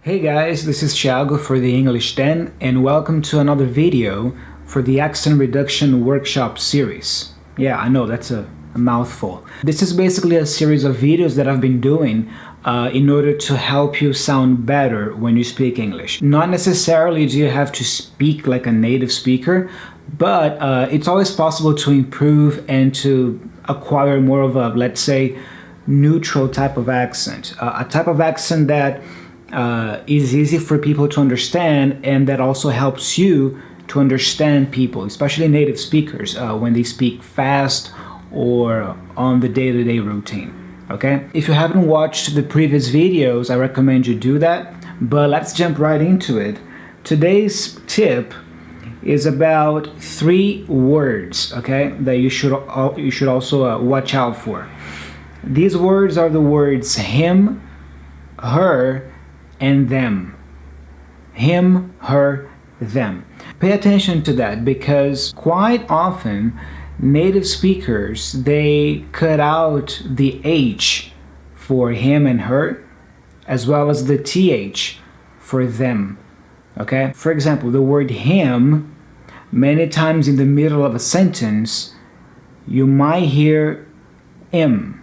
Hey guys, this is Thiago for the English Den, and welcome to another video for the accent reduction workshop series. Yeah, I know that's a mouthful. This is basically a series of videos that I've been doing in order to help you sound better when you speak English. Not necessarily do you have to speak like a native speaker, but it's always possible to improve and to acquire more of a, let's say, neutral type of accent. A type of accent that is easy for people to understand and that also helps you to understand people, especially native speakers, when they speak fast or on the day-to-day routine. Okay? If you haven't watched the previous videos, I recommend you do that, but let's jump right into it. Today's tip is about 3 words, okay, that you should also watch out for. These words are the words him, her, and them. Him, her, them. Pay attention to that because quite often native speakers, they cut out the H for him and her as well as the TH for them. Okay? For example, the word him, many times in the middle of a sentence, you might hear im.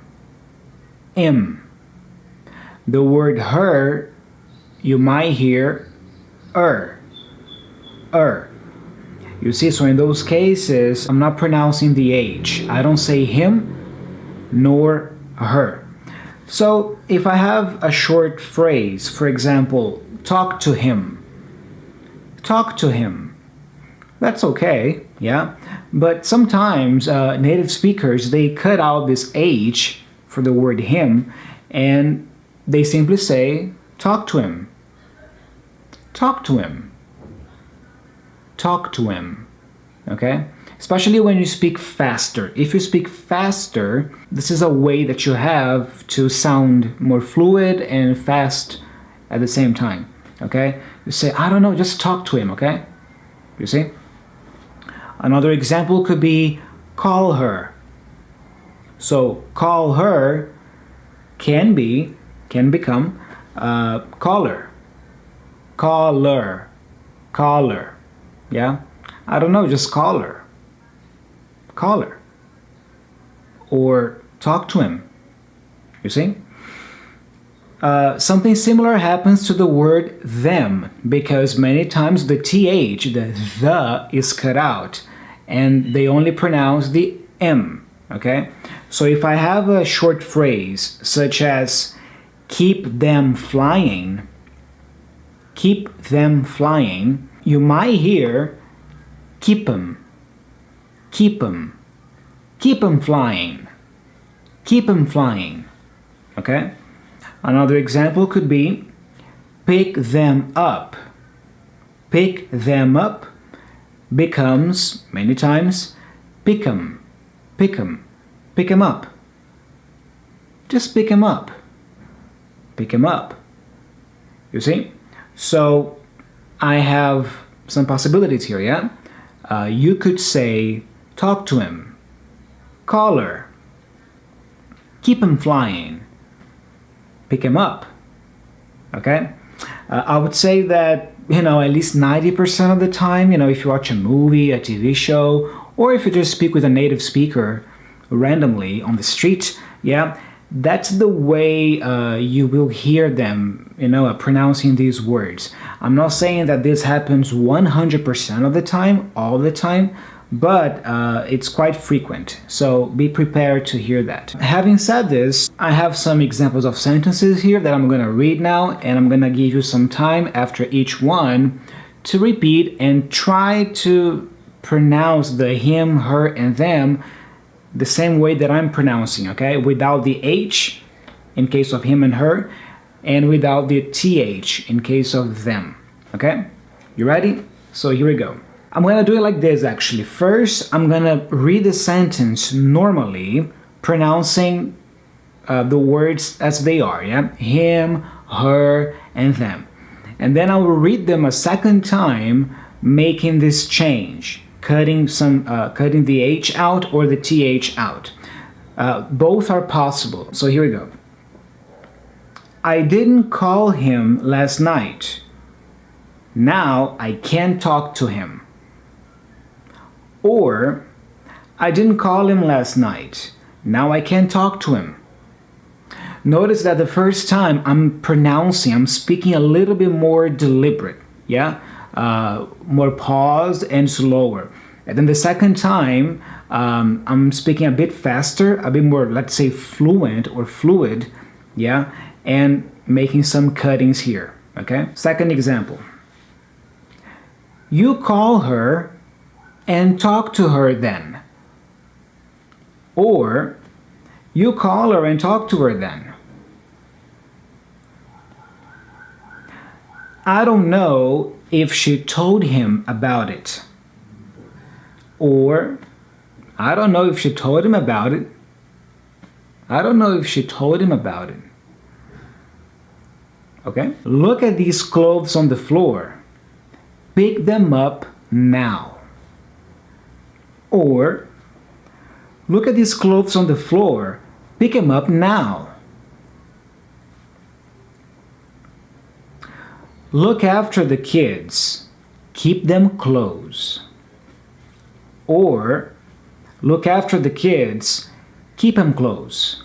The word her, you might hear You see, so in those cases, I'm not pronouncing the H. I don't say him nor her. So if I have a short phrase, for example, talk to him, that's okay, yeah? But sometimes native speakers, they cut out this H for the word him and they simply say, talk to him. Talk to him, okay? Especially when you speak faster. If you speak faster, this is a way that you have to sound more fluid and fast at the same time, okay? You say, I don't know, just talk to him, okay? You see? Another example could be call her. So call her can become caller, yeah? I don't know, just call her, or talk to him, you see? Something similar happens to the word them, because many times the TH, the is cut out, and they only pronounce the M, okay? So if I have a short phrase, such as keep them flying, you might hear keep 'em flying, okay? Another example could be pick them up becomes many times pick 'em up, just pick 'em up, you see? So I have some possibilities here, yeah? You could say talk to him, call her, keep him flying, pick him up, okay? I would say that, at least 90% of the time, if you watch a movie, a TV show, or if you just speak with a native speaker randomly on the street, yeah, that's the way you will hear them, pronouncing these words. I'm not saying that this happens 100% of the time, all the time, but it's quite frequent. So be prepared to hear that. Having said this, I have some examples of sentences here that I'm going to read now, and I'm going to give you some time after each one to repeat and try to pronounce the him, her, and them the same way that I'm pronouncing, okay? Without the H in case of him and her, and without the TH in case of them, okay? You ready? So here we go. I'm gonna do it like this actually. First, I'm gonna read the sentence normally, pronouncing the words as they are, yeah? Him, her, and them. And then I will read them a second time, making this change. Cutting the H out or the TH out. Both are possible. So here we go. I didn't call him last night. Now I can't talk to him. Or, I didn't call him last night. Now I can't talk to him. Notice that the first time I'm speaking a little bit more deliberate, yeah? More paused and slower. And then the second time, I'm speaking a bit faster, a bit more, let's say, fluent or fluid, yeah? And making some cuttings here, okay? Second example. You call her and talk to her then. Or, you call her and talk to her then. I don't know if she told him about it. Or, I don't know if she told him about it. I don't know if she told him about it. Okay? Look at these clothes on the floor. Pick them up now. Or, look at these clothes on the floor. Pick them up now. Look after the kids. Keep them close. Or, look after the kids. Keep them close.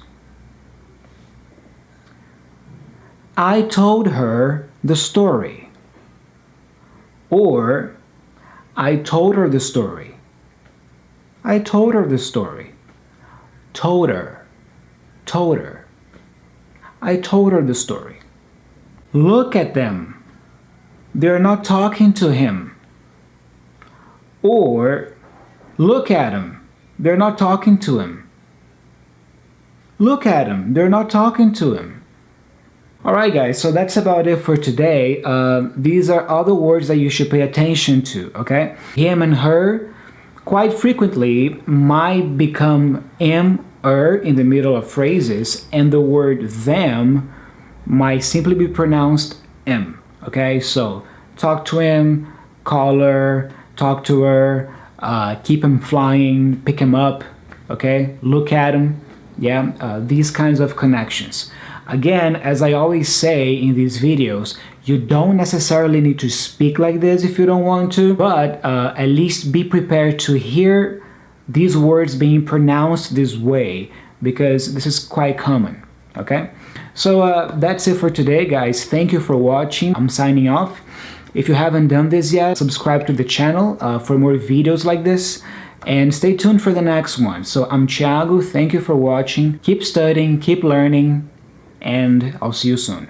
I told her the story. Or, I told her the story. I told her the story. Told her. Told her. I told her the story. Look at them. They're not talking to him. Or, look at him. They're not talking to him. Look at him. They're not talking to him. Alright guys, so that's about it for today. These are other words that you should pay attention to, okay? Him and her quite frequently might become am, in the middle of phrases, and the word them might simply be pronounced m, okay? So, talk to him, call her, talk to her, keep him flying, pick him up, okay? Look at him, yeah? These kinds of connections. Again, as I always say in these videos, you don't necessarily need to speak like this if you don't want to, but at least be prepared to hear these words being pronounced this way, because this is quite common, okay? So that's it for today, guys. Thank you for watching. I'm signing off. If you haven't done this yet, subscribe to the channel for more videos like this, and stay tuned for the next one. So I'm Thiago. Thank you for watching. Keep studying, keep learning, and I'll see you soon.